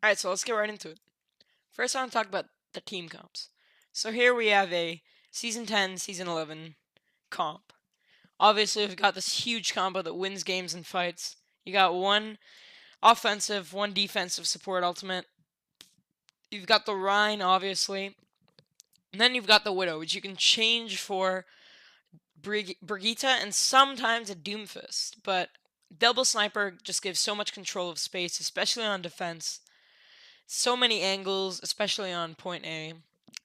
Alright, so let's get right into it. First, I want to talk about the team comps. So here we have a Season 10, Season 11 comp. Obviously, we've got this huge combo that wins games and fights. You got one offensive, one defensive support ultimate. You've got the Rhine, obviously. And then you've got the Widow, which you can change for Brigitte and sometimes a Doomfist. But Double Sniper just gives so much control of space, especially on defense. So many angles, especially on point A.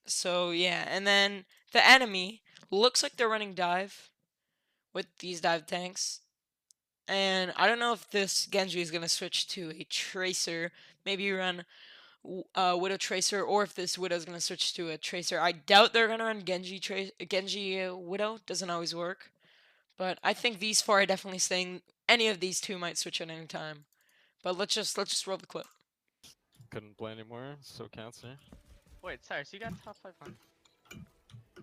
So yeah, and then the enemy looks like they're running dive with these dive tanks. And I don't know if this Genji is going to switch to a Tracer, maybe run Widow Tracer, or if this Widow is going to switch to a Tracer. I doubt they're going to run Genji Widow, doesn't always work. But I think these four are definitely saying any of these two might switch at any time. But let's just roll the clip. Couldn't play anymore, so cancer. Wait, Cyrus, you got top 500.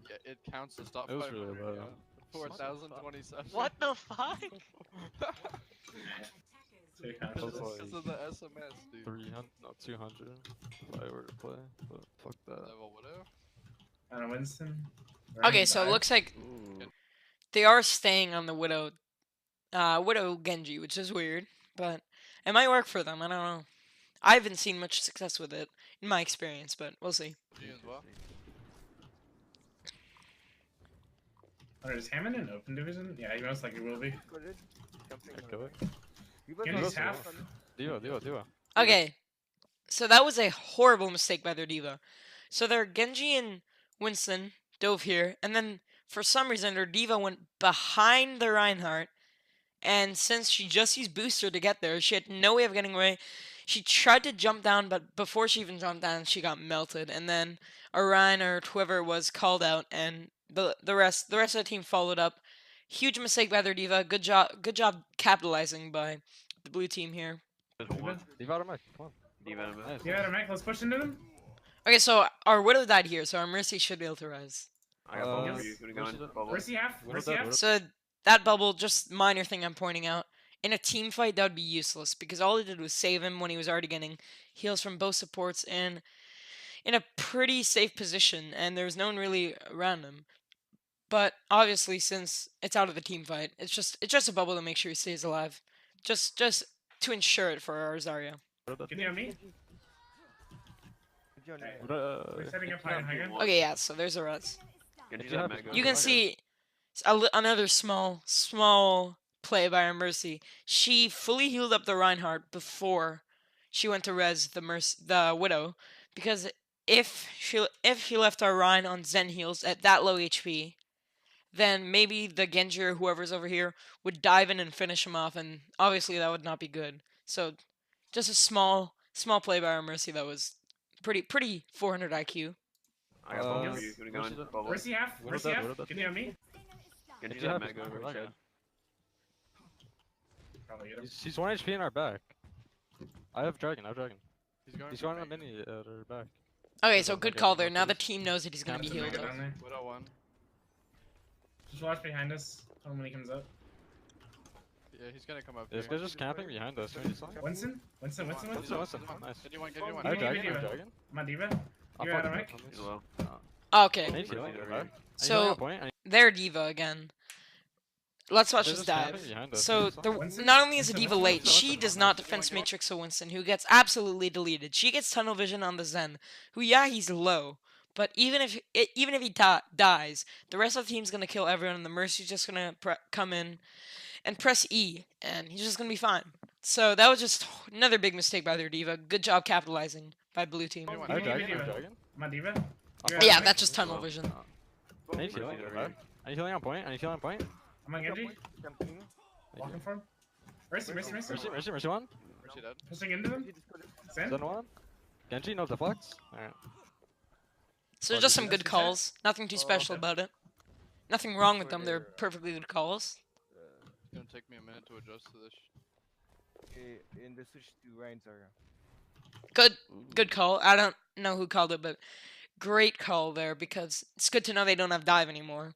Yeah, it counts as top It was 500. really low. Yeah. 4,027. What the fuck? Because like of the SMS, dude. 300, no, 200 if I were to play, but fuck that. Level Widow? And Winston. Okay, so it looks like they are staying on the Widow Genji, which is weird, but it might work for them. I don't know. I haven't seen much success with it in my experience, but we'll see. G as well. Is Hammond in open division? Yeah, he most likely will be. I kill it. Genji's half. Diva. Okay, so that was a horrible mistake by their diva. So their Genji and Winston dove here, and then for some reason their diva went behind the Reinhardt, and since she just used booster to get there, she had no way of getting away. She tried to jump down, but before she even jumped down, she got melted, and then Orion or whoever was called out, and the rest of the team followed up. Huge mistake by their diva. Good job capitalizing by the blue team here. Diva out of mech, come on. Yeah, out of mech, let's push into them. Okay, so our Widow died here, so our Mercy should be able to rise. I got bubble. Where's he half? Where's he half? So that bubble, just minor thing I'm pointing out. In a team fight, that would be useless because all it did was save him when he was already getting heals from both supports and in a pretty safe position, and there was no one really around him. But obviously, since it's out of the team fight, it's just a bubble to make sure he stays alive, just to ensure it for our Zarya. Can you hear me? We're setting up high ground. Okay, yeah. So there's a Rez. You You can see another small play by our Mercy. She fully healed up the Reinhardt before she went to res the Widow, because if she left our Rhine on Zen heals at that low HP, then maybe the Genji or whoever's over here would dive in and finish him off, and obviously that would not be good. So just a small play by our Mercy that was pretty 400 IQ. I got bubble. Where's he half? Where's he half? Can you hear me? Probably get him. She's 1 HP in our back. I have dragon. He's going for on mini at our back. Okay, so good call there. Now the team knows that he's gonna be healed Get up. down there. Widow 1. Just watch behind us. Tell him when he comes up. Yeah, he's gonna come up This here. guy's just camping behind us. Winston? Winston? Listen, nice. Get you one, get you one. I have Give me dragon. Diva. I'm on Diva. You're out of mech? He's low. Okay, Need healing, right? so they're Diva again. Let's watch this dive. So not only is a Diva late, she does not defense matrix a Winston, who gets absolutely deleted. She gets tunnel vision on the Zen, who he's low, but even if he dies, the rest of the team's gonna kill everyone, and the Mercy's just gonna come in and press E, and he's just gonna be fine. So that was just another big mistake by their Diva. Good job capitalizing by blue team. I have dragon. I'm on Diva. Yeah, that's just tunnel vision. I need healing. I need healing on point. I'm on Genji. Walking for him. Mercy. Mercy one. Where's she dead? Pushing into them. Zen. Zen one. Genji, no deflects. Alright. So just some good calls. Nothing too special about it. Nothing wrong with them. They're perfectly good calls. It's gonna take me a minute to adjust to this. In the switch to Ryan Zarya. Good call. I don't know who called it, but great call there, because it's good to know they don't have dive anymore.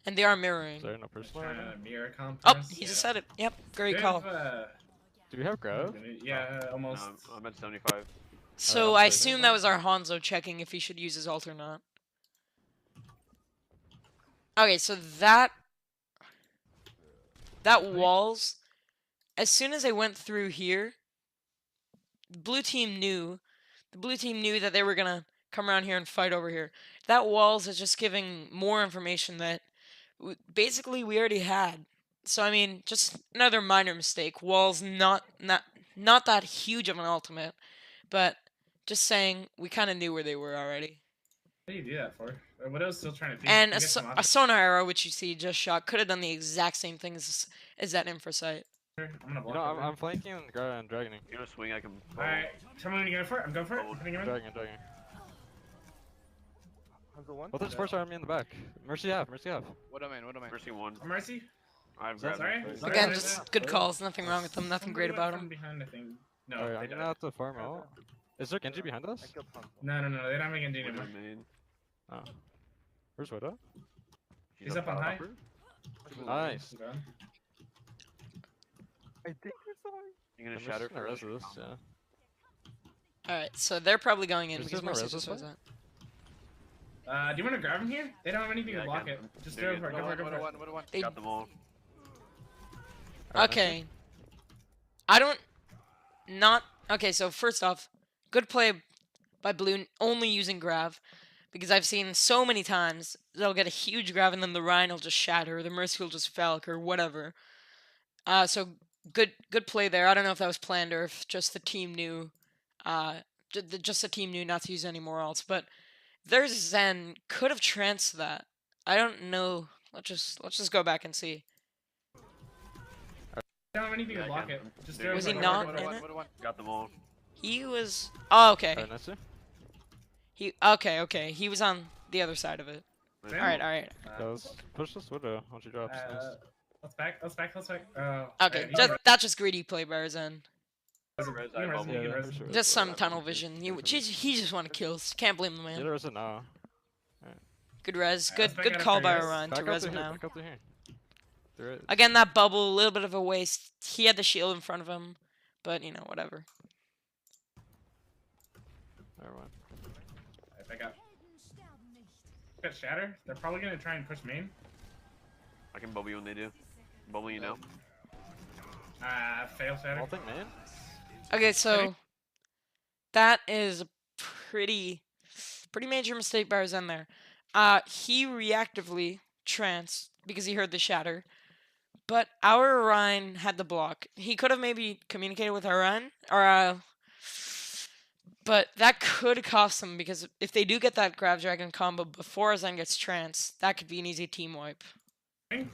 And they are mirroring. Sorry, no personal. Mirror comp. Oh, he just said it. Yep, great call. Do we have Grove? Yeah, almost. No, I'm at 75. So I'm I saving assume that. that was our Hanzo checking if he should use his ult or not. Okay, so that walls, as soon as they went through here, the blue team knew that they were gonna come around here and fight over here. That walls is just giving more information that basically we already had. So I mean, just another minor mistake. Walls not that huge of an ultimate, but just saying we kind of knew where they were already. What do you do that for? What else still trying to think? And You a, get some a options sonar arrow, which you see just shot, could have done the exact same thing as that infra sight. here. I'm gonna You block know, it. I'm flanking and dragoning. You know, swing, I can. Alright, tell me when you're going for it. I'm going for it. I'm putting him in. Dragging. Hanzo 1. Well, there's force army in the back. Mercy half. What am I? Mercy 1. Oh, Mercy. I've Sorry? grabbed him. Sorry. Again, Yeah, just good calls. Nothing wrong with them. Nothing great Somebody went about from them. Behind, I think. No, Alright, they I'm died. gonna have to farm out. Is there Genji behind us? I killed Hanzo. No, they don't make Genji Widow anymore. main. Oh. Where's Widow? He's up on high. Nice. He's gone. I think we're sorry. You gonna I'm shatter just gonna first? res this, yeah. Alright, so they're probably going in There's because no Mercy res just this was way? that. Do you want to grab him here? They don't have anything Yeah, to I block can. it. Just There go you for it. go. Go for it. Go for it. What do one? They, Got them all. Alright, okay. I don't. Not. Okay, so first off, good play by Blue only using Grav. Because I've seen so many times they'll get a huge Grav and then the Rhine will just shatter, the Mercy will just Falc or whatever. So good play there. I don't know if that was planned or if just the team knew. Just the team knew not to use any more ults. But their Zen could have tranced that. I don't know. Let's just go back and see. They don't have anything Yeah, to I block can. it. Just There go you Was for he it. not Go for it. in it? Got them all. He was. Oh, okay. Alright, nice. Okay. He was on the other side of it. Nice. Damn. All right. Guys, push this Widow once she drops. Nice. Let's back. Okay, alright, that's just greedy play by our Zen. Res, you I can res bubble. him, you can Yeah, res for him. sure. Just some tunnel vision. He just wanted kills. Can't blame the Get man. a res it now. Good res. Alright, let's back Good out call after by this. Orion to Back up res to him here, now. back up to here. There it is. Again, that bubble, a little bit of a waste. He had the shield in front of him, but you know, whatever. Never mind. Alright, back up. Got shatter. They're probably gonna try and push main. I can bubble you when they do. Bubble you now. Fail shatter. I'll take man. Okay, so that is a pretty major mistake by our Zen there. He reactively tranced because he heard the shatter. But our Orion had the block. He could have maybe communicated with Orion, but that could cost them because if they do get that Grav Dragon combo before Zen gets trance, that could be an easy team wipe. Then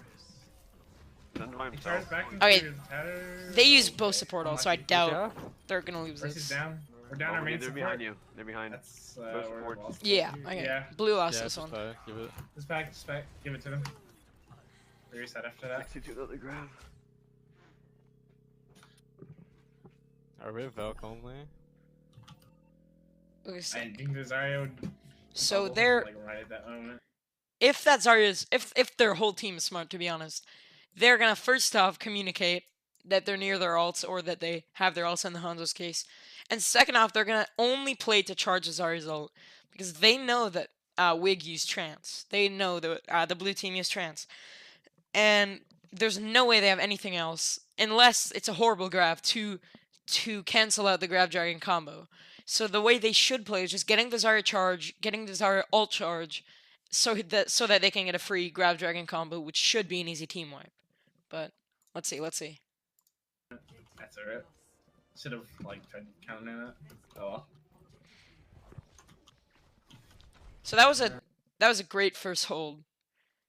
by He himself. charges back into Okay, his shatter. They use both support ult, so I Unlucky. doubt Yeah. they're gonna lose Mercy's this. down. We're down our Bubble you, main they're support. behind you. They're behind. That's Both we're support. lost. Yeah, okay. Yeah. Blue lost Yeah, this just one. give it. Just back. Give it to them. We reset after that. 62 that they grab. Are we Valk only? Okay, so- I think the Zarya would So bubble, they're like right at that moment. if that Zarya's if their whole team is smart, to be honest, they're gonna first off communicate that they're near their ults or that they have their ults in the Hanzo's case, and second off, they're gonna only play to charge Zarya's ult because they know that Wig used trance. They know that the blue team used trance, and there's no way they have anything else unless it's a horrible grab to cancel out the Grab Dragon combo. So the way they should play is just getting the Zarya charge, getting the Zarya ult charge, so that they can get a free Grab Dragon combo, which should be an easy team wipe. But let's see. That's alright. Should have like tried counting that. Oh well. So that was a great first hold.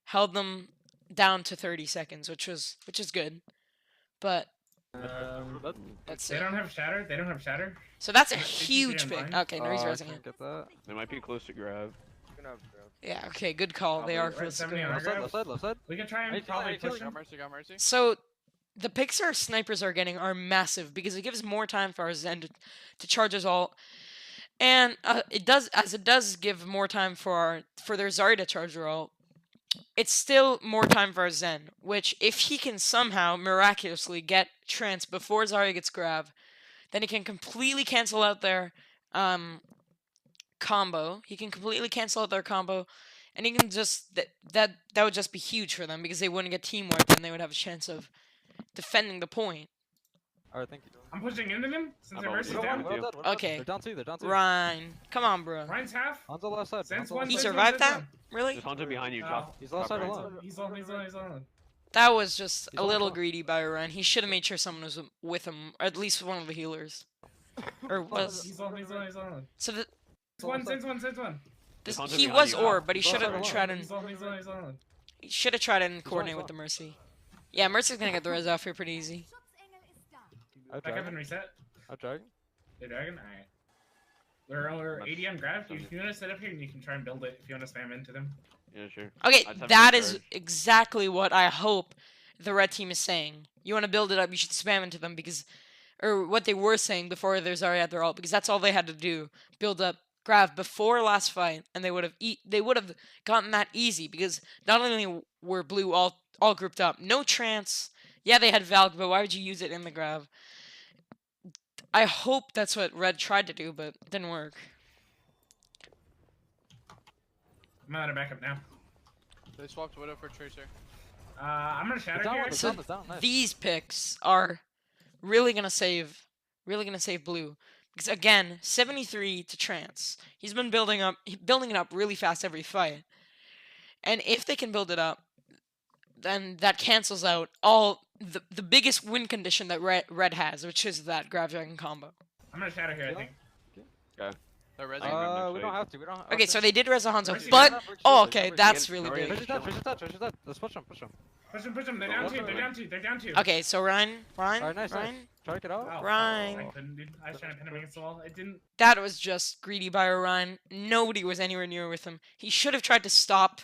Held them down to 30 seconds, which is good. But let's see. They don't have shatter. They don't have shatter. So that's a They keep huge it in pick. mind. Okay, no, he's I resing can't it. get that. They might be close to grab. Gonna have grab. Yeah, okay, good call. They Oh, are we're at close to 70 on grab. our grab. Left side. We can try Hey, and probably kill push him. them. Got mercy. So the picks our snipers are getting are massive because it gives more time for our Zen to charge his ult. And it does give more time for their Zarya to charge their ult. it's still more time for Zen, which if he can somehow miraculously get Trance before Zarya gets grab, then he can completely cancel out their combo. He can completely cancel out their combo, and he can just that would just be huge for them because they wouldn't get team wiped and they would have a chance of defending the point. Alright, thank you. I'm pushing into them since I'm their over mercy's here. down. Well done, well done. Okay. They're down 2, they're down 2. Ryan, come on, bro. Ryan's half. Hanzo left side. Sense Hanzo one, left He sense side. one, survived sense that? one. Really? There's Hunter behind you. Oh. Top. He's left top side right. alone. He's on. He's on. That was just He's a on little top. greedy by Ryan. He should have made sure someone was with him, or at least one of the healers. Or was He's on. so that Sense one. this, Hunter he behind was you. orb, but he He's should also have alone. tried and He's on. he should have tried and coordinate also with the Mercy. Yeah, Mercy's gonna get the res off here pretty easy. Out Back up and dragon. reset. Out dragon. The dragon. Alright. We're ADM grab. If you want to set up here, and you can try and build it if you want to spam into them. Yeah, sure. Okay, I'd have that to is charge. exactly what I hope the red team is saying. You want to build it up, you should spam into them because, or what they were saying before there's already at their ult, because that's all they had to do, build up Grav before last fight, and they would have gotten that easy because not only were blue all grouped up, no trance. Yeah, they had Valk, but why would you use it in the Grav? I hope that's what red tried to do, but it didn't work. I'm out of backup now. They swapped Widow for Tracer. I'm gonna They're shatter down here. one, they're So down, they're down. Nice. These picks are really gonna save blue because again 73 to trance. He's been building it up really fast every fight, and if they can build it up, then that cancels out all the biggest win condition that red has, which is that grab dragon combo. I'm gonna shatter here. I think. They're resin. We don't have to. We don't. Okay, so they did res a Hanzo, Mercy but down. oh, okay, that's really Sorry. big. Tracer's dead, Tracer's dead, Tracer's dead. Let's push him, push him. Push them. They're down two. They're down two. Okay, so Ryan, Alright, nice, nice. Ryan, Try to get out. Oh, Ryan. I couldn't, dude. I was trying to pin him against the wall. It didn't. that was just greedy by Orion. Nobody was anywhere near with him. He should have tried to stop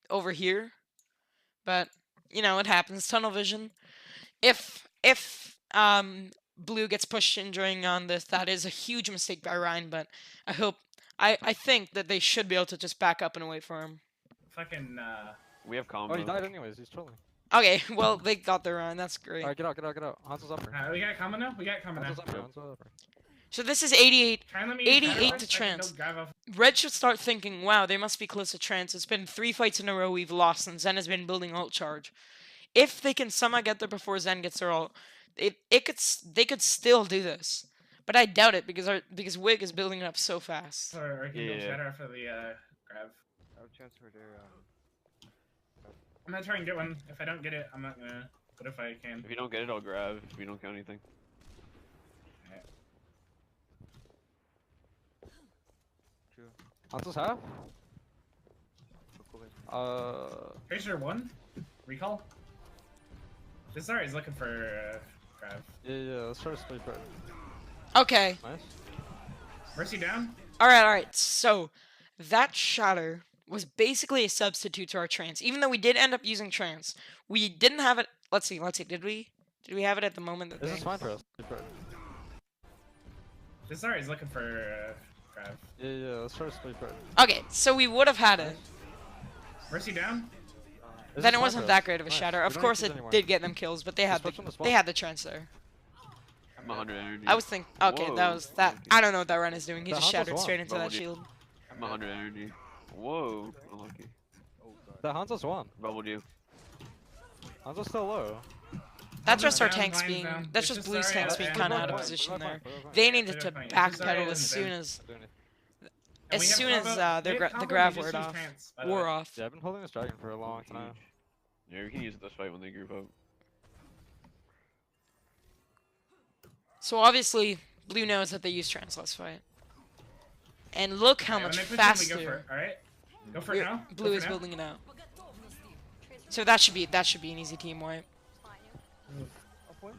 over here, but you know it happens. Tunnel vision. If blue gets pushed in during on this, that is a huge mistake by Ryan. But I think that they should be able to just back up and wait for him. Fucking. We have combo. Oh, he died anyways. He's trolling. Okay, well they got their Ryan. That's great. Alright, get out, get out, get out. Hanzo's upper. We got coming now. Hanzo's upper. Hanzo's upper. So this is 88. Try and let me 88 to so I can trance. go grab off. Red should start thinking, wow, they must be close to trance. It's been 3 fights in a row we've lost, and Zen has been building ult charge. If they can somehow get there before Zen gets their ult, they could still do this. But I doubt it because Wig is building it up so fast. Or can Yeah. go shatter after the grab. I'll transfer their I'm gonna try and get one. If I don't get it, I'm not gonna. But if I can. If you don't get it, I'll grab. If you don't count anything. Hanzo's half? Tracer 1? Recall? This is looking for grab. Yeah, let's try to split it. Okay. Nice. Mercy down? Alright. So, that shatter was basically a substitute to our trance. Even though we did end up using trance, we didn't have it. Let's see. Did we have it at the moment that This they... is fine for us. This is looking for grab. Yeah, let's try to split it. Okay, so we would have had it. Mercy down? This Then is it fine wasn't for that us. great of a Nice. shatter. We Of don't course, need it to anymore. did get them kills, but they had Just push on the they spot. had the trance there. I'm 100 energy. I was thinking, okay, that Whoa. was that. I don't know what that run is doing. He That just Hanzo's shattered won. straight into What that would you- shield. I'm 100 energy. Whoa. Unlucky. Oh god. The Hanzo's won. Bubbled you. Hanzo's still low. That's just our down, tanks Line's being. down. That's It's just Blue's Zarya tanks being and kind of out of Lunar. position there. They They needed They're to fine. It's just backpedal Zarya as and soon Zen. as And we have soon as combo- their we have the combo, grab we just word use off, trance, by the wore way. off. Yeah, I've been holding this dragon for a long time. Yeah, we can use it this fight when they group up. So obviously, Blue knows that they use trance last fight. And look how Alright, much when they push in, we go for faster it, alright? Go for it we're- now. Go Blue for is now. building it out. So that should be an easy team wipe.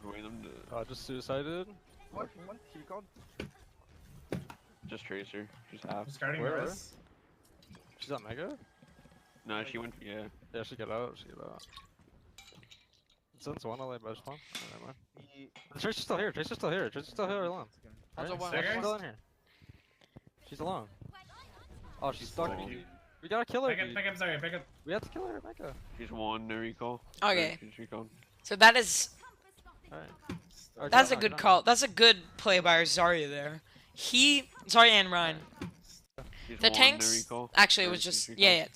Going them to Just suicided. One. She called. just Tracer. She's half. Just guarding the Where? res. She's at Mega? No, she went. Yeah. Yeah, she get out, she get out. Since one, I'll let best spawn. Oh, never mind. He. Tracer's still here, Tracer's still here, Tracer's still here alone. Hanzo Right? one. Second. She's still in here. She's alone. Oh, she's stuck. Oh. We gotta kill her, Back up, dude. back up, sorry, back up. We have to kill her, Micah. She's one, no recall. Okay. She's recall. So that is Alright. that's a good call. That's a good play by Zarya there. Zarya and Ryan. She's The one, tanks. no recall. Actually, it Or was she's just recall. yeah.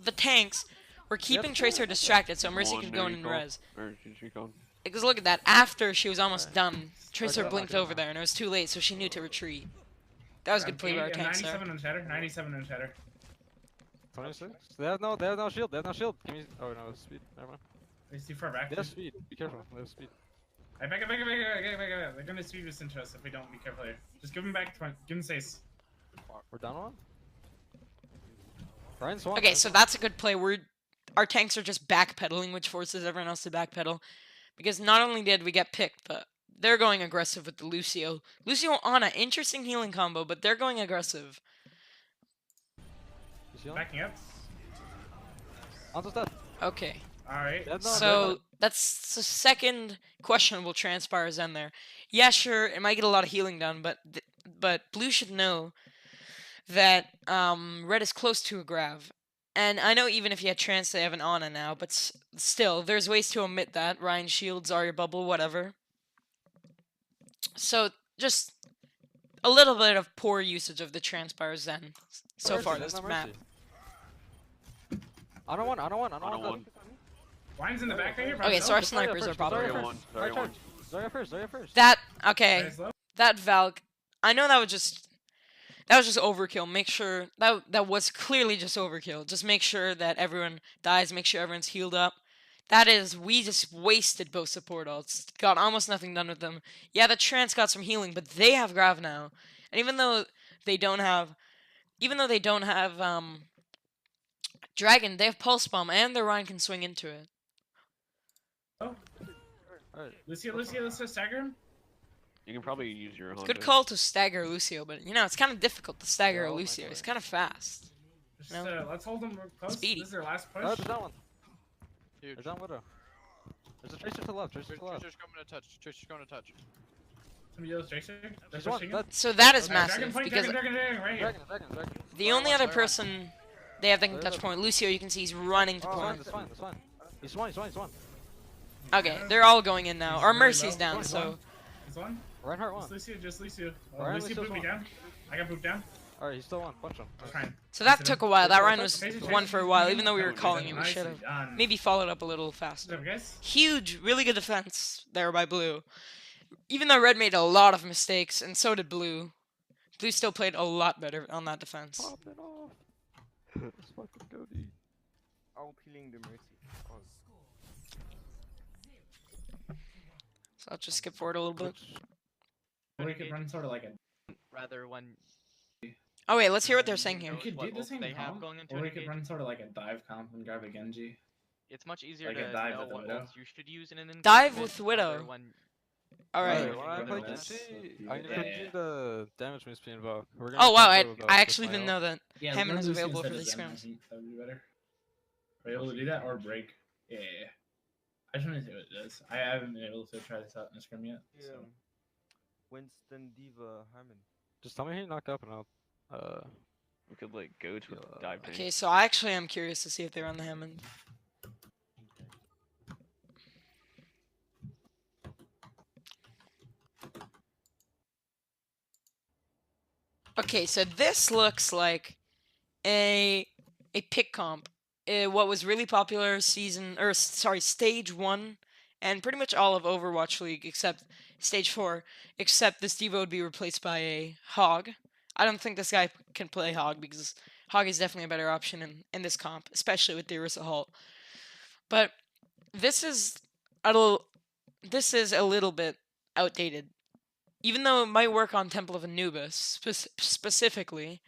The tanks were keeping Tracer distracted, so Mercy One, could no go in and recall. res. Or she's recall. Because look at that. After she was almost Alright. done, Tracer Okay, blinked okay. over there, and it was too late, so she knew to retreat. That was a good play by our tanks there. 97 on shatter, 97 on shatter. 26? They have no shield, Give me, oh no, speed, never mind. He's too far back. They have speed, be careful, they have speed. Alright, back up, back up, back up, back up, back up. They're gonna speed us into us if we don't be careful here. Just give him back, give him space. We're down one? Ryan's one. Okay, so that's a good play. Our tanks are just backpedaling, which forces everyone else to backpedal. Because not only did we get picked, but they're going aggressive with the Lucio. Lucio Ana, interesting healing combo, but they're going aggressive. Backing up. Onto's dead. Okay. Alright. Dead, no, So that's the second questionable transpires in there. Yeah, sure, it might get a lot of healing done, but blue should know that red is close to a grav. And I know even if you had trans, they have an Ana now, but still, there's ways to omit that. Ryan shields, Zarya bubble, whatever. So just a little bit of poor usage of the transpires then so Mercy, far there's this no map. Mercy. I don't want. On one. Line's in the back right here. Okay, so our Zarya snipers first, are Zarya probably Zarya one. Zarya one. Zarya first. that. Okay, Very slow. that Valk. I know that was just overkill. Make sure that was clearly just overkill. Just make sure that everyone dies. Make sure everyone's healed up. That is, we just wasted both support ults. Got almost nothing done with them. Yeah, the trans got some healing, but they have grav now, and even though they don't have Dragon, they have Pulse Bomb, and their Ryan can swing into it. Oh, Alright. Lucio, let's just stagger him. You can probably use your It's a Hunter. good call to stagger Lucio, but it's kind of difficult to stagger Yeah, oh my Lucio. God. He's kind of fast. Just, No. let's hold him close. Speedy. This is their last push. Oh, there's that one. Huge. There's that Widow. There's a Tracer to the left. Tracer to the left. Tracer's coming to touch. Tracer's going to touch. Somebody else Tracer. They're She's one. pushing him. That's So that is Okay, massive Dragon point, because Dragon, right here. Dragon. the only other Zarya. person they have that can Zarya touch left. point, Lucio, you can see he's running to Oh, point. that's fine. He's one. Okay, they're all going in now. He's Our very Mercy's low. down, He's so one. He's one. Reinhardt Just one. Lucio. Oh, Ryan, Lucio Lucio's put me one. down. I got moved down. Alright, he's still one. Punch him. That's fine. so that took a while. That Ryan was Tracer, one for a while, even though we were Tracer, calling it. We nicely should have done. maybe followed up a little What's faster. up, guys? Huge, really good defense there by blue. Even though red made a lot of mistakes, and so did blue. Blue still played a lot better on that defense. Pop it off. Let's fucking go, D. I'll healing the Mercy. Oh, So I'll just skip forward a little bit. Or we could run sort of like a. Rather when Oh wait, let's hear what they're saying here. We could what do the ult same they have comp, going into or an we could engage. run sort of like a dive comp and grab a Genji. it's much easier Like a to dive know with the what Widow. ults you should use in an engagement. Dive with Widow. rather When Alright. Alright, when I play Widow is- Genji, yeah, I yeah. need the damage mix being involved. Oh wow, I actually didn't know that. Yeah, Hammond run is Lucio available for instead these of Zen, I scrims. think that would be better. Are you able to do that or break? Yeah. I just want to see what it does. I haven't been able to try this out in a scrim yet. yeah. So. Winston, Diva, Hammond. Just tell me who you knock up and I'll, We could like go to a dive tank. Okay, so I actually am curious to see if they run the Hammond. Okay, so this looks like a pick comp. What was really popular stage 1 and pretty much all of Overwatch League except stage 4, except this Diva would be replaced by a Hog. I don't think this guy can play Hog because Hog is definitely a better option in this comp, especially with the Orisa Halt. But this is a little bit outdated. Even though it might work on Temple of Anubis specifically,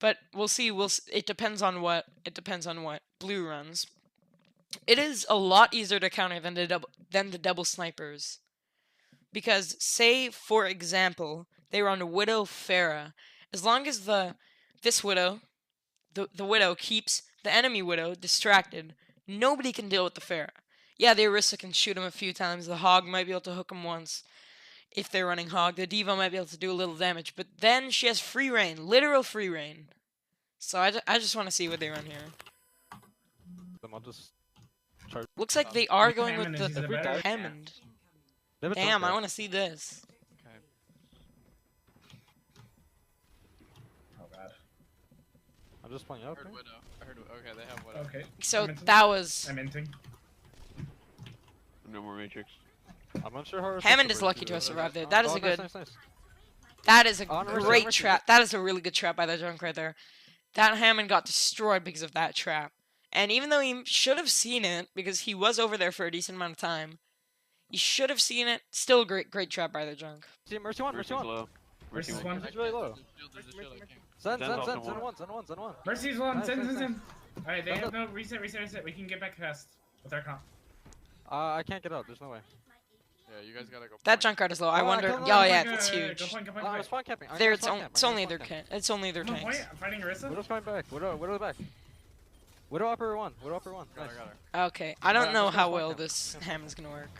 but we'll see. It depends on what blue runs. It is a lot easier to counter than the double snipers, because say for example they run Widow Pharah. As long as this Widow, the Widow keeps the enemy Widow distracted, nobody can deal with the Pharah. Yeah, the Orisa can shoot him a few times. The Hog might be able to hook him once. If they're running Hog, the Diva might be able to do a little damage, but then she has free reign, literal free reign. So I just want to see what they run here. Then I'll just. Looks like they are With going with Hammond, the he's a If we better- die- Hammond. They have a Damn, I jump want to see this. Okay. Oh god. I'm just playing I up. heard Okay. Widow. I heard. Okay, they have Widow. Okay. So I'm inting. that was I'm inting. No more Matrix. I'm not sure how. our Hammond sister is plays lucky too, to have though. survived there. That is Oh, a nice, good. nice, nice. That is a Oh, no, mercy, great mercy. trap. That is a really good trap by the junk right there. That Hammond got destroyed because of that trap. And even though he should have seen it, because he was over there for a decent amount of time, he should have seen it. Still a great trap by the junk. See, mercy one, Mercy's mercy one. low. Mercy's Mercy one. It's really low. There's a shield, I can't. Zen, Zen's Zen, off Zen, the Zen wall. one, Zen one, Zen one. Mercy's one. Nice, Send, nice, send, send. Alright, they That's have no reset, reset, reset. We can get back fast with our comp. I can't get out. There's no way. Yeah, you guys gotta go. That point. junk card is low. I Oh, wonder. come on, Oh come yeah, on, it's Go huge. point, go point, I'm go spawn camping. There, it's only their it's only their point. No point. tanks. I'm fighting Arissa. Widow's coming back. Widow back. Widow upper one. Widow upper one. Got Nice. her, got her. Okay, I don't I'm know just how gonna well spawn this camp. Hammond's gonna work.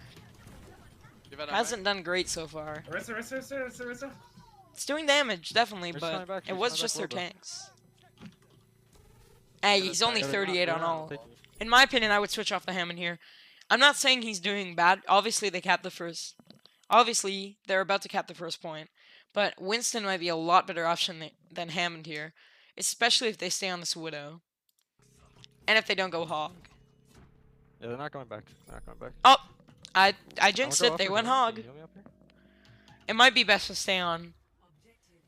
Give it Hasn't done great so far. Arissa, Arissa, Arissa, Arissa, Arissa. It's doing damage, definitely, She's coming but back, it she's was coming just their back low, though. tanks. Hey, he's only They're not- 38 on they're not all. taking- In my opinion, I would switch off the Hammond here. I'm not saying he's doing bad. Obviously, they capped the first. Obviously, they're about to cap the first point. But Winston might be a lot better option than Hammond here. Especially if they stay on this Widow. And if they don't go Hog. Yeah, they're not coming back. They're not coming back. Oh! I I'm jinxed gonna it. go They upper, went can you- Hog. can you heal me up here? It might be best to stay on.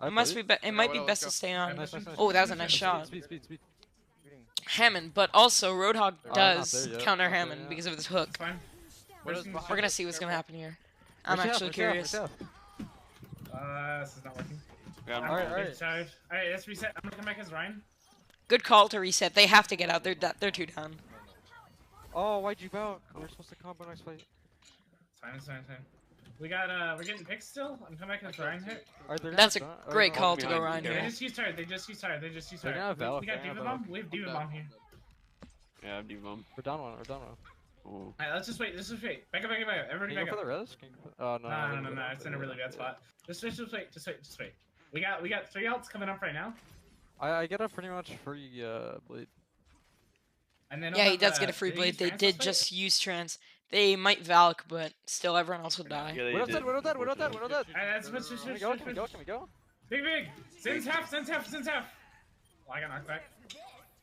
I It must believe. be. It might be Widow, best let's to go. stay on. Nice, nice, nice. Oh, that was a nice shot. Speed, speed, speed. Hammond, but also Roadhog not does there yet, counter not there Hammond yet. because of his hook. It's fine. Widow's Mercy's- behind. We're gonna see what's gonna happen here. I'm Mercy up, actually mercy up, curious. mercy up. This is not working. Yeah, I'm Alright, I'm alright. tired. Alright, let's reset. I'm gonna come back as Ryan. Good call to reset. They have to get out. They're two down. Oh, why'd you bout? We're supposed to combo next fight. It's fine, it's fine, it's fine. We got, we're getting picks still. I'm coming back as Ryan here. Alright, they're That's a gonna have to- great oh, call no, to behind go you, Ryan Gary. They here. just use tired. They just use tired. They just use They're tired. gonna have We got Valak, they're Diva gonna have Bomb. We have Diva I'm Bomb down. here. Yeah, I do them. We're down one, we're down one. Oh. Alright, let's just wait. Let's just wait. Back up, back up, back up. Everybody Can you back go up. for the res? Can you go for... Oh, no. No. It's in a really bad spot. Just wait. Just wait. We got 3 ults coming up right now. I get a pretty much free blade. And then Yeah, he does get a free blade. They did just use trans. They might Valk, but still everyone else will die. Yeah, they Widow did, dead, Widow dead, Widow dead, Widow dead. Alright, let's Can we go, can we go, can we go? Big. Sin's half. Oh, I got knocked back.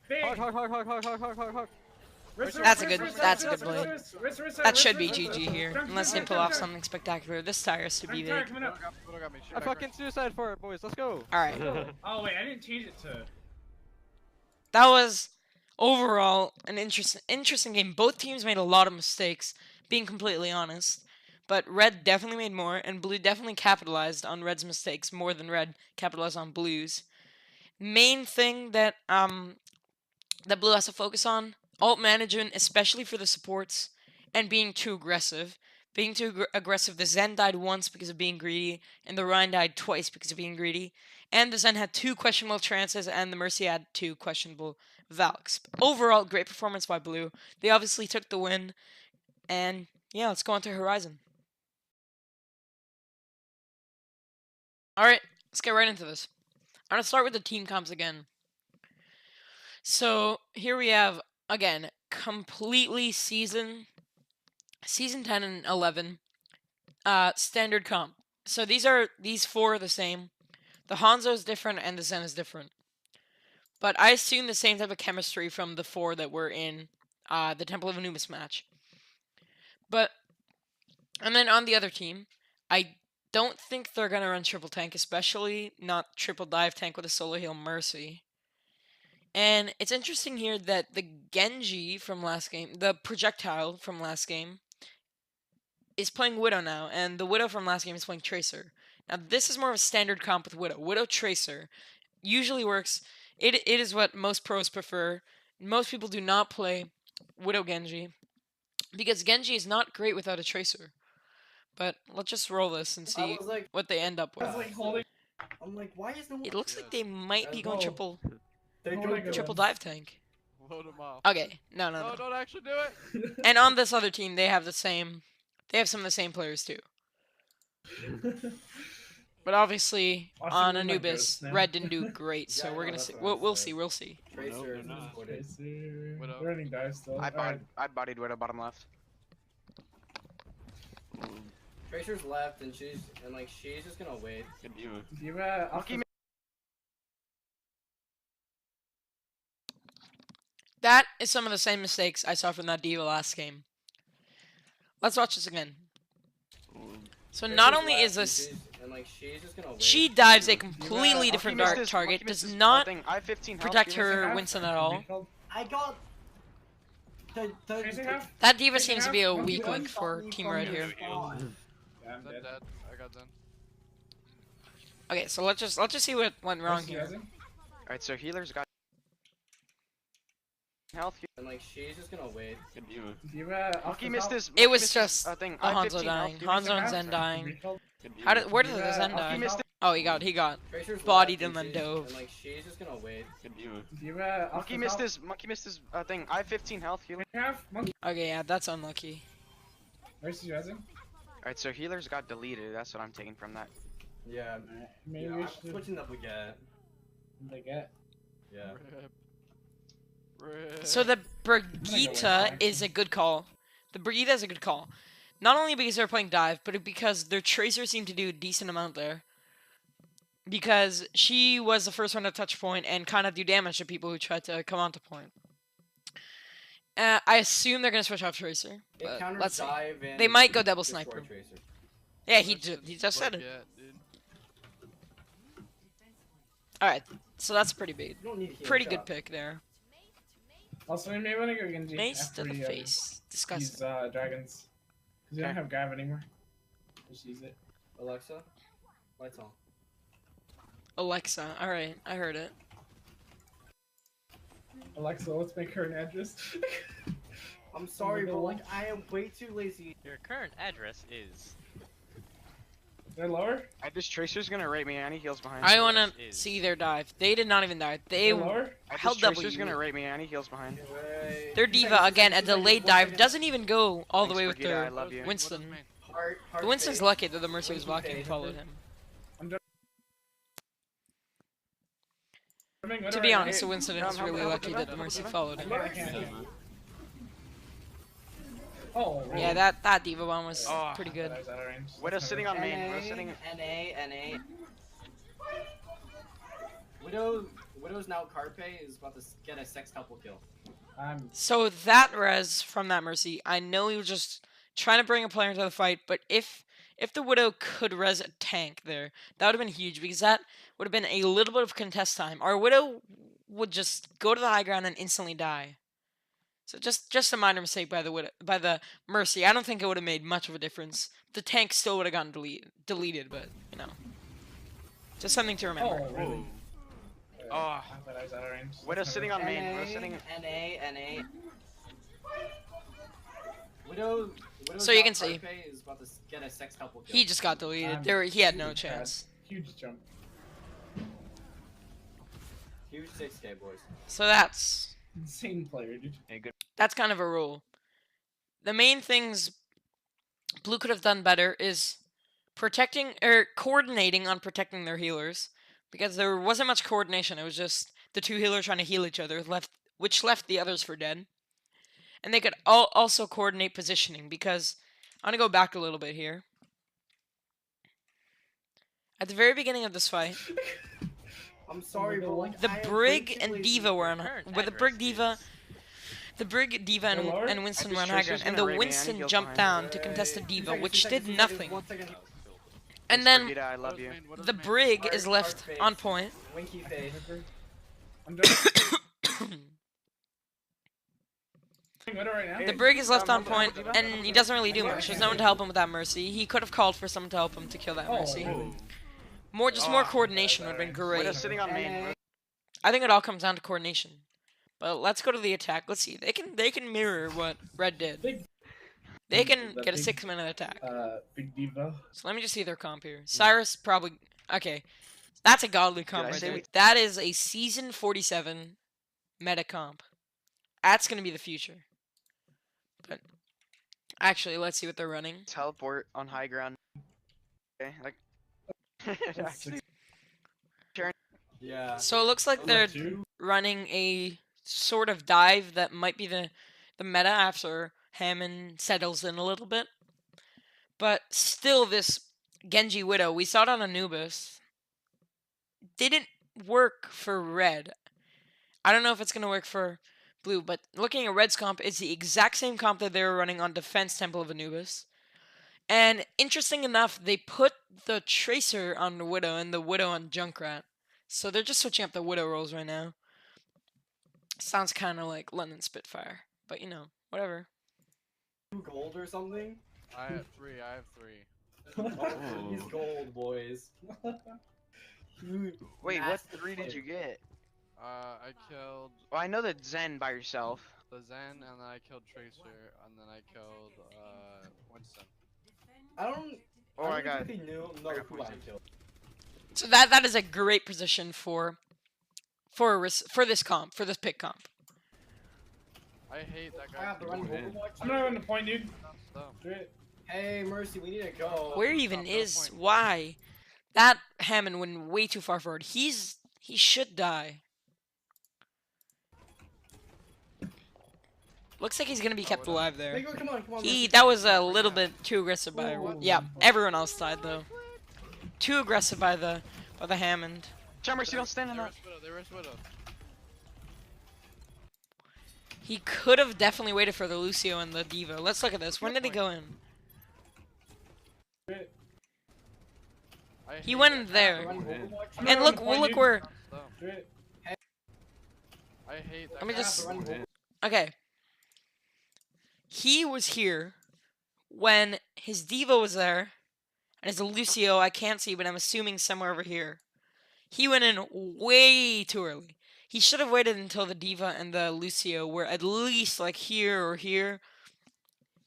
Big. Hog. That's a good blade. That should be GG here, unless they pull off something spectacular. This tire is to be big. Coming up. Widow got me. Shoot I back her. fucking suicide for it, boys. Let's go. Alright. Oh wait, I didn't change it to. That was overall an interesting game. Both teams made a lot of mistakes, being completely honest. But Red definitely made more, and Blue definitely capitalized on Red's mistakes more than Red capitalized on Blue's. Main thing that that Blue has to focus on: ult management, especially for the supports, and being too aggressive. Being too aggressive. The Zen died once because of being greedy, and the Rhine died twice because of being greedy. And the Zen had 2 questionable trances, and the Mercy had 2 questionable Valks. Overall, great performance by Blue. They obviously took the win, and yeah, let's go on to Horizon. Alright, let's get right into this. I'm going to start with the team comps again. So, here we have, again, completely Season 10 and 11 standard comp. So these 4 are the same. The Hanzo is different and the Zen is different. But I assume the same type of chemistry from the 4 that were in the Temple of Anubis match. And then on the other team, I don't think they're going to run triple tank, especially not triple dive tank with a solo heal Mercy. And it's interesting here that the Genji from last game, the projectile from last game, is playing Widow now, and the Widow from last game is playing Tracer. Now, this is more of a standard comp with Widow. Widow Tracer usually works. It is what most pros prefer. Most people do not play Widow Genji, because Genji is not great without a Tracer. But let's just roll this and see what they end up with. I'm like, why is no one? It looks like they might be going triple They triple dive tank. Load him off. Okay, no. No, don't actually do it. And on this other team, they have some of the same players too. But obviously, Austin on doing my Anubis, ghosts now. Red didn't do great, so Yeah, I we're know, gonna that's see. what I We'll said. see. We'll see. Tracer they're is not. supported. Tracer. Widow. They're running dive still. I bodied Widow bottom left. Tracer's left, and she's just gonna wait. Good diva. Diva. Monkey That is some of the same mistakes I saw from that diva last game. Let's watch this again. So not only is this, she's just gonna wait. she dives a Diva, completely Monkey different missed dark this, target, Monkey missed does this, not thing. I have 15 health. protect Give me a her second. Winston at all. I got. Tracing half? That diva Tracing seems to half? be a Monkey weak one? link for Team Red here. Yeah, I'm Zen dead. dead. I got Zen. Okay, so let's just see what went wrong Mercy here. rising. Alright, so healer's got health. And she's just gonna wait. Good diva. Diva. Monkey missed his. It Monkey was missed his, just thing. a I have Hanzo 15 dying. health. Give me a Hanzo second. and Zen dying. Good diva. How did? Where did the Diva, Zen Monkey die? missed it. Oh, he got Tracer's bodied left, and then dove. And she's just gonna wait. Good diva. Diva. Monkey missed his. Monkey missed his thing. I have 15 health. Healer. Half. Monkey. Okay, yeah, that's unlucky. Mercy rising. Alright, so healer's got deleted. That's what I'm taking from that. Yeah. Alright, maybe Yeah, we I'm should. switching up again. They get. Yeah. Rip. Rip. So the with Brigitte that. is a good call. The Brigitte is a good call. Not only because they're playing dive, but because their tracer seemed to do a decent amount there. Because she was the first one to touch point and kind of do damage to people who tried to come onto point. I assume they're gonna switch off tracer, It but counters let's see. dive and They might go double destroy sniper. Tracer. Yeah, he just said it. Yeah, dude. All right, so that's pretty big. You don't need a healing Pretty shot. good pick there. Also, we may want to go Genji. Mace after to the he, face. Use Disgusting. dragons. Because we don't have Gav anymore. Just use it. Alexa, lights on. Alexa. All right, I heard it. Alexa, let's make her an address. I'm sorry, the but wall. I am way too lazy. Your current address is. They're lower? This tracer's gonna rape me. I need heals behind. I want to is- see their dive. They did not even dive. They They're lower? held This tracer's W. gonna rape me. I need heals behind. Wait. Their 2 diva seconds, 2 again, a seconds, 2 seconds, delayed 1 dive second. doesn't even go all the Thanks, way with Brigitte, I their love you. Winston. Heart The Winston's fade. lucky that the Mercy was Winky blocking and fade. followed him. To be honest, the Winston is really lucky that the Mercy followed him. Oh, really? Yeah, that diva bomb was Oh. pretty good. I was out of range. Widow's sitting on main. Widow's sitting. NA. Widow's now Carpe is about to get a sextuple kill. So that res from that Mercy, I know he was just trying to bring a player into the fight, but if the Widow could res a tank there, that would have been huge because that would have been a little bit of contest time. Our Widow would just go to the high ground and instantly die. So just a minor mistake by the Mercy. I don't think it would have made much of a difference. The tank still would have gotten deleted, but you know, just something to remember. Oh, really? Oh. I thought I was out of range. Widow's sitting on main. Widow's sitting. NA. Widow's So you now can see. Carpe is about to get a sextuple kill. He just got deleted. I'm He had no super chance. Huge jump. Huge 6K boys. So that's Insane player, dude. Hey, good. that's kind of a rule. The main things Blue could have done better is protecting or coordinating on protecting their healers, because there wasn't much coordination. It was just the two healers trying to heal each other, which left the others for dead. And they could also coordinate positioning, because I'm gonna go back a little bit here. At the very beginning of this fight, I'm sorry, but like the I am way Brig too and lazy. Diva were on, Current with the address Brig Diva. is- The Brig, Diva, and, Lord? and Winston This were on high tracer's ground, and gonna the rape me. I need Winston heals jumped behind. down to contest the Wait, Diva, 2 seconds, which 2 did seconds, nothing. 1 second. And then Brigitte, I love you. the Brig is Hard left face. on point. Winky face. I'm done. Widow right now. The Brig is left on hold on, point, hold on. and he doesn't really do much. There's no one to help him with that Mercy. He could have called for someone to help him to kill that Oh, Mercy. really? More coordination would have been great. Widow's sitting on main. I think it all comes down to coordination. But let's go to the attack. Let's see. They can mirror what Red did. They can The get a big- 6-minute attack. Big Diva. So let me just see their comp here. Cyrus probably okay. That's a godly comp I right say there. we- That is a season 47 meta comp. That's gonna be the future. But actually, let's see what they're running. Teleport on high ground. Okay, like. Actually, Yeah. So it looks like they're running a sort of dive that might be the meta after Hammond settles in a little bit. But still, this Genji Widow, we saw it on Anubis, didn't work for red. I don't know if it's going to work for blue, but looking at red's comp, it's the exact same comp that they were running on Defense Temple of Anubis. And interesting enough, they put the Tracer on the Widow and the Widow on Junkrat. So they're just switching up the Widow roles right now. Sounds kind of like London Spitfire, but you know, whatever. 2 gold or something? I have 3. I have 3. Oh, he's gold, boys. wait, what 3 did you get? I killed Well, I know the Zen by yourself. the Zen, and then I killed Tracer, and then I killed Winston. I don't. Oh, I I got. don't know got who I poisoned. killed. So that is a great position for this comp, for this pick comp. I hate that I guy. have to run Overwatch. I'm not running the point, dude. So, Do it. Hey, Mercy, we need to go. Where even no is point. why? That Hammond went way too far forward. He should die. Looks like he's gonna be kept alive there. Hey, go, come on, He Mercy. that was a little bit too aggressive by Ooh. yeah, everyone else died though. Too aggressive by the Hammond. Mercy, don't stand on They that. rush Widow. They rush Widow. He could have definitely waited for the Lucio and the Diva. Let's look at this. When did he go in? Do it. I He hate went that in guy. there. Run Overwatch. I'm And not look, running the well, point, look dude. where. So, Do it. I hate that Let me guy. just. Run Overwatch. Okay. He was here when his Diva was there, and his Lucio I can't see, but I'm assuming somewhere over here. He went in way too early. He should have waited until the Diva and the Lucio were at least like here or here,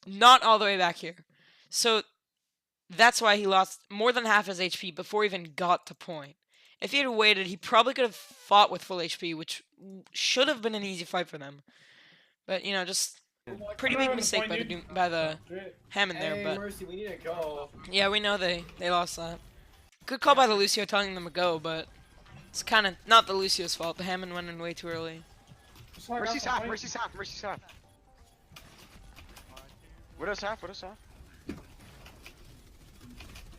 not all the way back here. So that's why he lost more than half his HP before he even got to point. If he had waited, he probably could have fought with full HP, which should have been an easy fight for them. But you know, just pretty I'm not big running the mistake point, by the dude. by the Do it. Hammond there. Hey, But Mercy, we need to go. yeah, we know they lost that. Good call by the Lucio telling them to go, but it's kind of not the Lucio's fault. The Hammond went in way too early. Just like Mercy's off the half. point. Mercy's half. Mercy's half. Widow's half. Widow's half.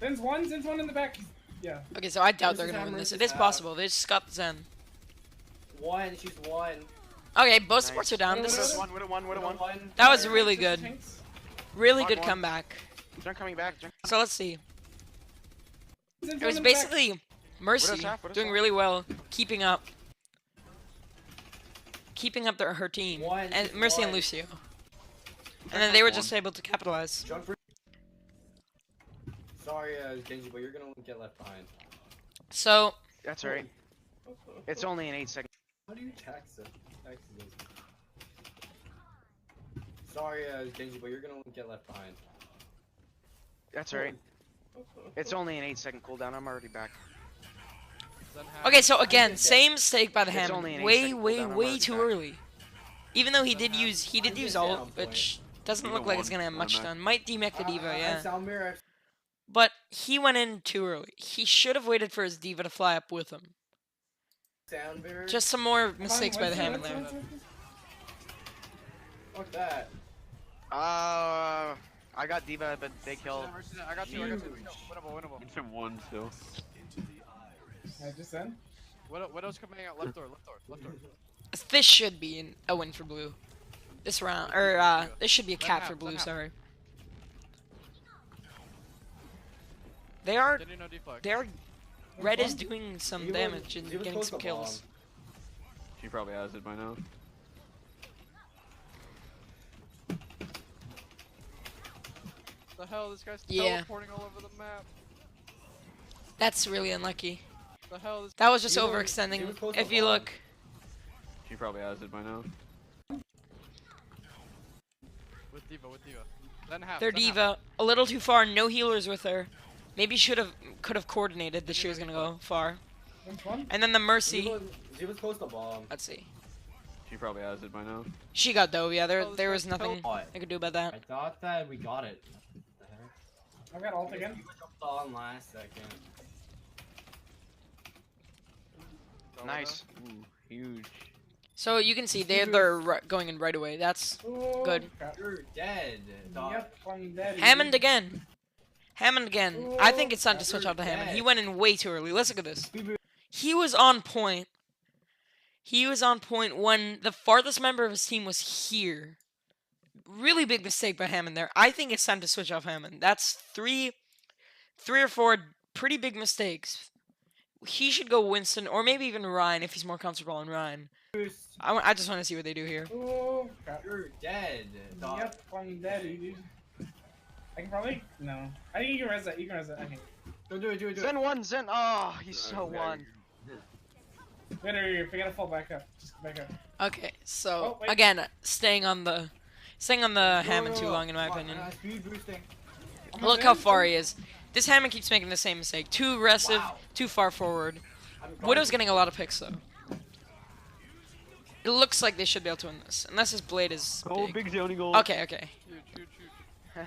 Zen's one in the back. Yeah. Okay, so I doubt This they're is gonna how win this. It Mercy's is half. possible. They just got the Zen. She's one. Okay, both Nice. supports are down. This Widow's is one. Widow one. Widow one. that was really good. Really Hog good one. comeback. Junk coming back. Junk. So let's see. Zen's It was one in the back. basically Mercy Widow's half, Widow's doing half. really well, keeping up her team, One, and she's Mercy and one. Lucio. And then they were just able to capitalize. Jump for. Sorry, Genji, but you're gonna get left behind. So That's right. It's only an 8 second. How do you text it? Text this. Sorry, Genji, but you're gonna get left behind. That's right. It's only an 8 second cooldown. I'm already back. Zen half. okay, so again, same mistake by the It's Hammond. only an Way, 8-second way, cooldown, I'm way already too back. early. Even though he Zen did use down ult, point. which doesn't Even look like it's one, gonna have much I'm done. Might demech the Diva, I yeah. sound mirror. But he went in too early. He should have waited for his Diva to fly up with him. Sound mirror. Just some more mistakes by the Hammond there. Fuck that. I got Diva, but they killed. I got 2. I got 2. Winnable. Winston one still. I just Zen. Widow's coming out left door. Left door. This should be a win for blue. This round, or this should be a Let cap him for have, blue. let him Sorry. They are. Getting no deflect. They are. Red is doing some He was- damage and he was getting close some to kills. She probably has it by now. The hell, this guy's Yeah. teleporting all over the map. That's really unlucky. The hell, this That was just He was- he overextending. was close to If you bomb. look, She probably has it by now. with Diva. Zen half. their Zen half. Diva a little too far. No healers with her. Maybe could have coordinated that she was gonna go far. Zen's one. And then the Mercy. She was close to bomb. Let's see. She probably has it by now. She got dove. Yeah, Oh, this there was guy's nothing What? I could do about I that. thought that we got it. What the heck? I got ult again. We jumped on last second. Nice. Ooh, huge. So you can see they're going in right away. That's Oh, Good. crap. You're dead, dog. Yep, I'm dead. Hammond again. Hammond again. I think it's time to You're switch out to Hammond. He dead. went in way too early. Let's look at this. He was on point. He was on point when the farthest member of his team was here. Really big mistake by Hammond there. I think it's time to switch off Hammond. That's three or four pretty big mistakes. He should go Winston or maybe even Ryan if he's more comfortable on Ryan. I just want to see what they do here. Oh, crap. You're dead, dog. Yep, I'm dead, dude. I can probably. No. I think you can res that. You can res that. I think. Go do it, do it, do it. Zen one, Zen. Oh, he's so one. Better, we gotta fall back up. Just back up. Okay, so Oh, wait. again, staying on the Hammond too long in my Come on, opinion. speed boosting. Look how far he is. This Hammond keeps making the same mistake. Too aggressive, Wow. too far forward. I'm Widow's garbage. getting a lot of picks though. It looks like they should be able to win this, unless his blade is Oh, big. big zoning goal. Okay. Huge, huge, huge.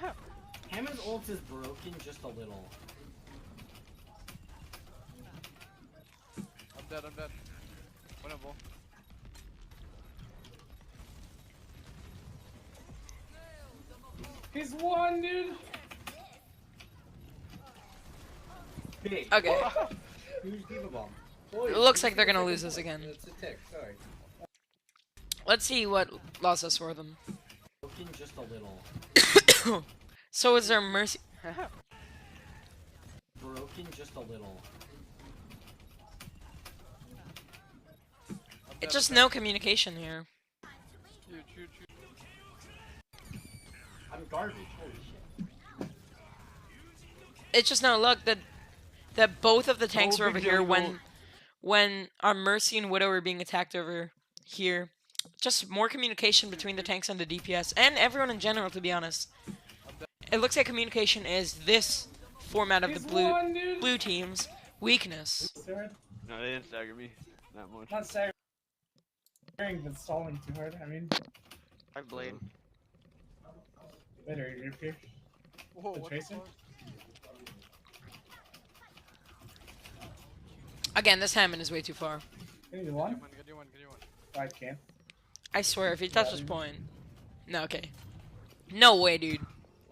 Hammond's ult is broken just a little. I'm dead, I'm dead. Winnable. He's one, dude. Big. Okay. Huge diva bomb. It looks like they're gonna lose this again. It's a tick, sorry. Let's see what loss us for them. Broken just a little. So is there mercy? Broken just a little. I'm It's dead, just I'm no communication here. dead. Huge, huge, huge. I'm garbage. Holy shit. It's just no luck that both of the tanks Oh, are over big here jungle. when our Mercy and Widow are being attacked over here. Just more communication between the tanks and the DPS and everyone in general, to be honest. It looks like communication is this format of the He's one, dude. blue team's weakness. Staggered. No, they didn't stagger me that much. Not staggering, but stalling too hard. I mean, I have blade. better you're here. Whoa, The what tracer? fuck? Again, this Hammond is way too far. Can you do one? Get you one, get you one. I can. I swear, if he touches point. No, okay. No way, dude.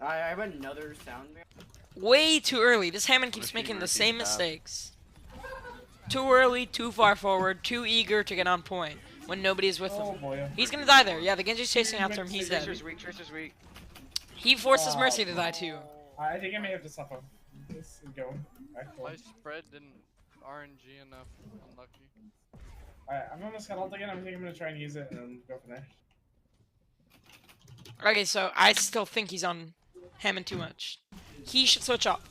I have another sound man. Way too early. This Hammond keeps Let's see making the Mercy's same path. mistakes. Too early, too far forward, too eager to get on point when nobody is with Oh him. boy. He's gonna die there. Yeah, the Genji's chasing after him. He's dead. Tracer's weak, Tracer's weak. He forces Mercy to die too. I think I may have to stop him. This is going. Back My forward. spread didn't RNG enough. Unlucky. Alright, I'm almost got ult again. I think I'm gonna try and use it and then go from there. Okay, so I still think he's on Hammond too much. He should switch up.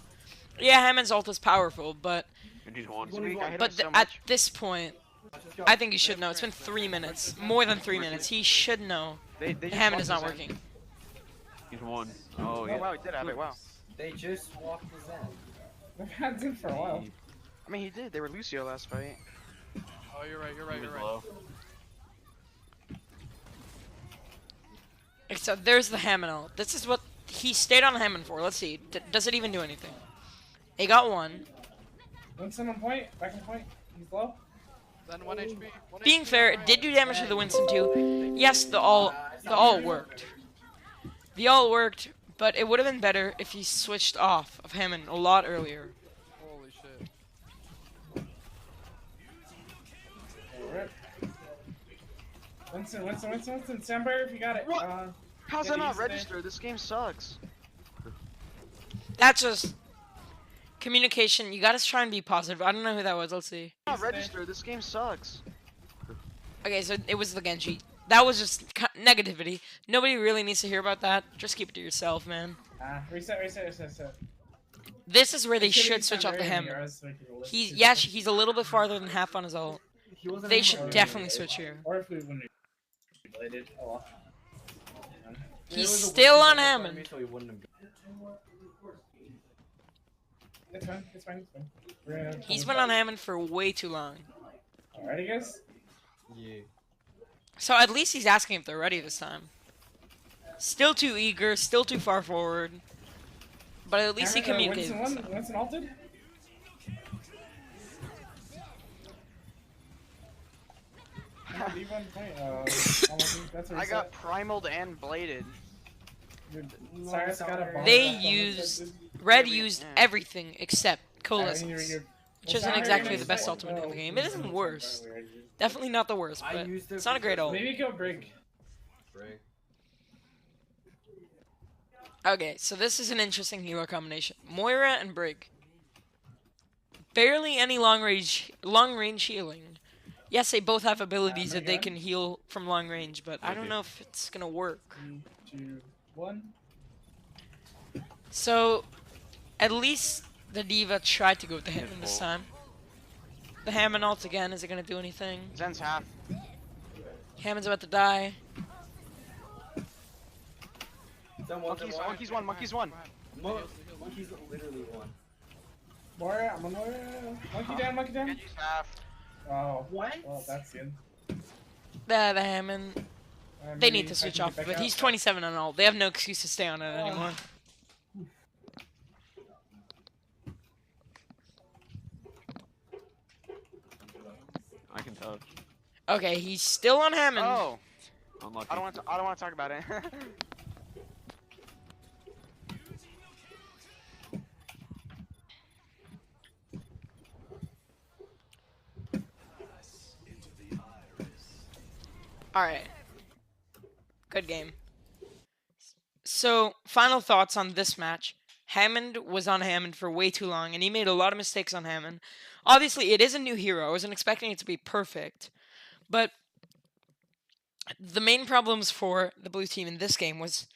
Yeah, Hammond's ult is powerful, but And he's one. He's weak, I hit him but so at much. this point, Let's just go. I think he should know. It's been 3 minutes, more than 3 minutes. He should know They just Hammond walked is not the Zen. working. He's one. Oh, Oh yeah. wow, he did have it, wow. They just walked the Zen. We've had it for a while. I mean, he did. They were Lucio last fight. Oh, you're right, you're right, He was you're right. low. Except there's the Hammond ult. This is what he stayed on Hammond for. Let's see. Does it even do anything? He got one. Winston on point. Back on point. He's low. Then 1 HP. 1 Being HP, fair, alright. it did do damage to the Winston too. Yes, the ult worked. The ult worked, but it would have been better if he switched off of Hammond a lot earlier. Holy shit. Rip. Winston. Stand by if you got it. What? How's Yeah, that not he's there. registered? This game sucks. That's just communication. You gotta try and be positive. I don't know who that was. Let's see. Not registered. This game sucks. Okay, so it was the Genji. That was just negativity. Nobody really needs to hear about that. Just keep it to yourself, man. Reset. This is where they It should've should been switch off the Stand by Hammond. so we could lift He's his yeah, thing. he's a little bit farther than half on his ult. He wasn't They in should front of definitely me. switch here. Or if we when we bladed. Oh well. There He's was a still Winston on in front of me, Hammond. so he wouldn't have gone. It's fine. We're gonna He's been on Hammond for way too long. Alrighty, guys. Yeah. So at least he's asking if they're ready this time. Still too eager, still too far forward. But at least he communicated. Winston ulted. leave one point. That's a I got primaled and bladed. Cyrus got a bomb. They used Red used Yeah. everything except coalescence, which isn't exactly the best ultimate in the game. It isn't worse. Definitely not the worst, but it's not a great ult. Maybe go break. Break. Okay, so this is an interesting hero combination. Moira and Brig. Barely any long range healing. Yes, they both have abilities that they can heal from long range, but I don't know if it's gonna work. 3, 2, 1. So, at least the D.Va tried to go with the Hammond this time. The Hammond ult again, is it gonna do anything? Zen's half. Hammond's about to die. Monkey's one. Monkey's one. Monkey's literally one. Moira, I'm on Moira. Monkey down, monkey down. Genji's half. Oh, What? well, that's good. The Hammond. They need to switch off, but he's 27 on ult. They have no excuse to stay on it anymore. I can touch. Okay, he's still on Hammond. Oh, Unlucky. I don't want to talk about it. Alright. Good game. So, final thoughts on this match. Hammond was on Hammond for way too long, and he made a lot of mistakes on Hammond. Obviously, it is a new hero. I wasn't expecting it to be perfect. But the main problems for the blue team in this game was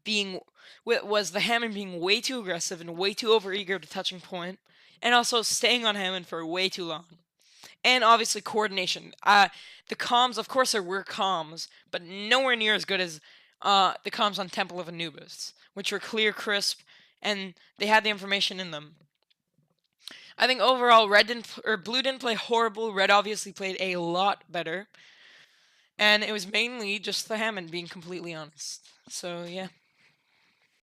the Hammond being way too aggressive and way too overeager to touching point, and also staying on Hammond for way too long. And obviously coordination. The comms, of course there were comms, but nowhere near as good as the comms on Temple of Anubis, which were clear, crisp, and they had the information in them. I think overall Blue didn't play horrible. Red obviously played a lot better. And it was mainly just the Hammond being completely honest. So yeah.